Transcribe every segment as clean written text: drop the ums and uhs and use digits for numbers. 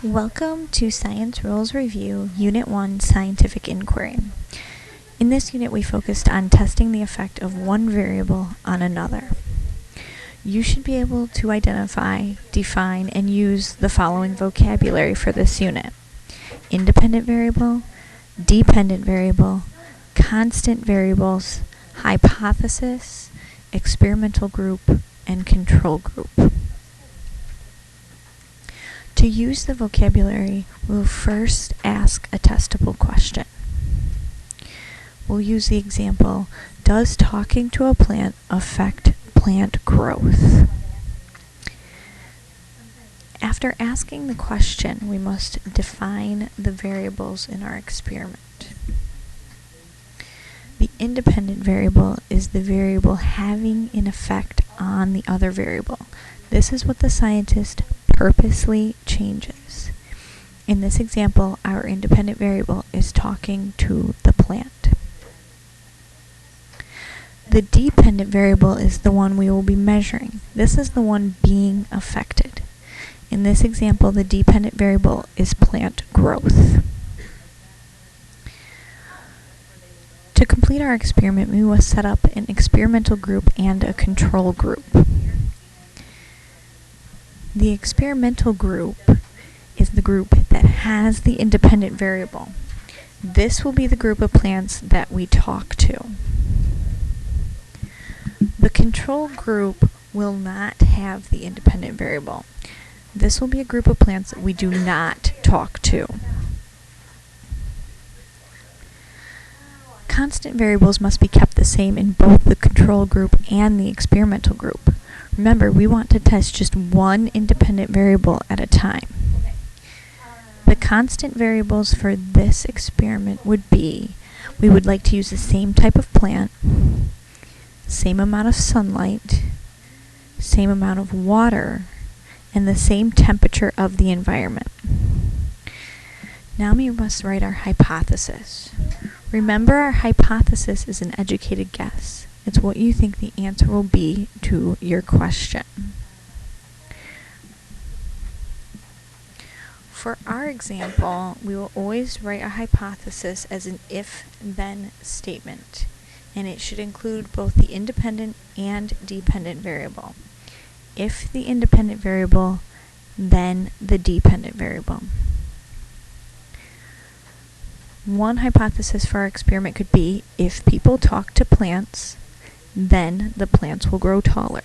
Welcome to Science Rules Review, Unit 1, Scientific Inquiry. In this unit, we focused on testing the effect of one variable on another. You should be able to identify, define, and use the following vocabulary for this unit: independent variable, dependent variable, constant variables, hypothesis, experimental group, and control group. To use the vocabulary, we'll first ask a testable question. We'll use the example, does talking to a plant affect plant growth? After asking the question, we must define the variables in our experiment. The independent variable is the variable having an effect on the other variable. This is what the scientist purposely changes. In this example, our independent variable is talking to the plant. The dependent variable is the one we will be measuring. This is the one being affected. In this example, the dependent variable is plant growth. To complete our experiment, we must set up an experimental group and a control group. The experimental group is the group that has the independent variable. This will be the group of plants that we talk to. The control group will not have the independent variable. This will be a group of plants that we do not talk to. Constant variables must be kept the same in both the control group and the experimental group. Remember, we want to test just one independent variable at a time. The constant variables for this experiment would be, we would like to use the same type of plant, same amount of sunlight, same amount of water, and the same temperature of the environment. Now we must write our hypothesis. Remember, our hypothesis is an educated guess. It's what you think the answer will be to your question. For our example, we will always write our hypothesis as an if-then statement, and it should include both the independent and dependent variable. If the independent variable, then the dependent variable. One hypothesis for our experiment could be, if people talk to plants, then the plants will grow taller.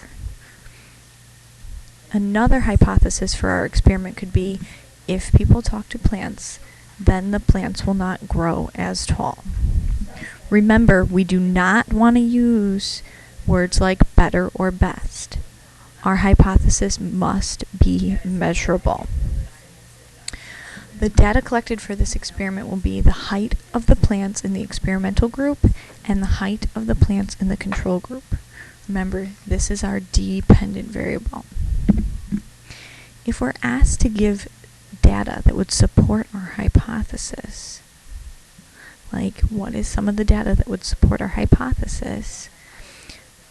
Another hypothesis for our experiment could be, if people talk to plants, then the plants will not grow as tall. Remember, we do not want to use words like better or best. Our hypothesis must be measurable. The data collected for this experiment will be the height of the plants in the experimental group and the height of the plants in the control group. Remember, this is our dependent variable. If we're asked to give data that would support our hypothesis, like what is some of the data that would support our hypothesis,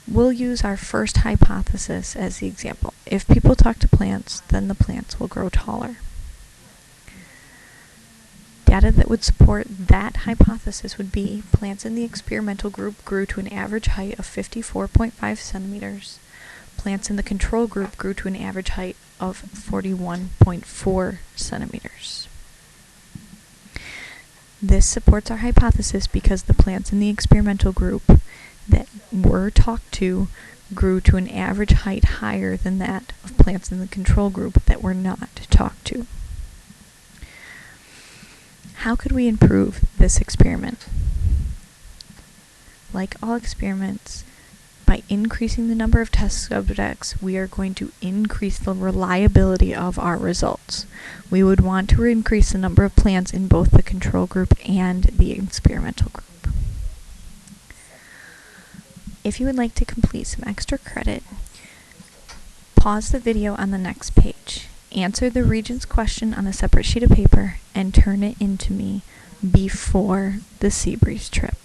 we'll use our first hypothesis as the example. If people talk to plants, then the plants will grow taller. Data that would support that hypothesis would be plants in the experimental group grew to an average height of 54.5 centimeters. Plants in the control group grew to an average height of 41.4 centimeters. This supports our hypothesis because the plants in the experimental group that were talked to grew to an average height higher than that of plants in the control group that were not talked to. How could we improve this experiment? Like all experiments, by increasing the number of test subjects, we are going to increase the reliability of our results. We would want to increase the number of plants in both the control group and the experimental group. If you would like to complete some extra credit, pause the video on the next page. Answer the Regents question on a separate sheet of paper and turn it in to me before the Seabreeze trip.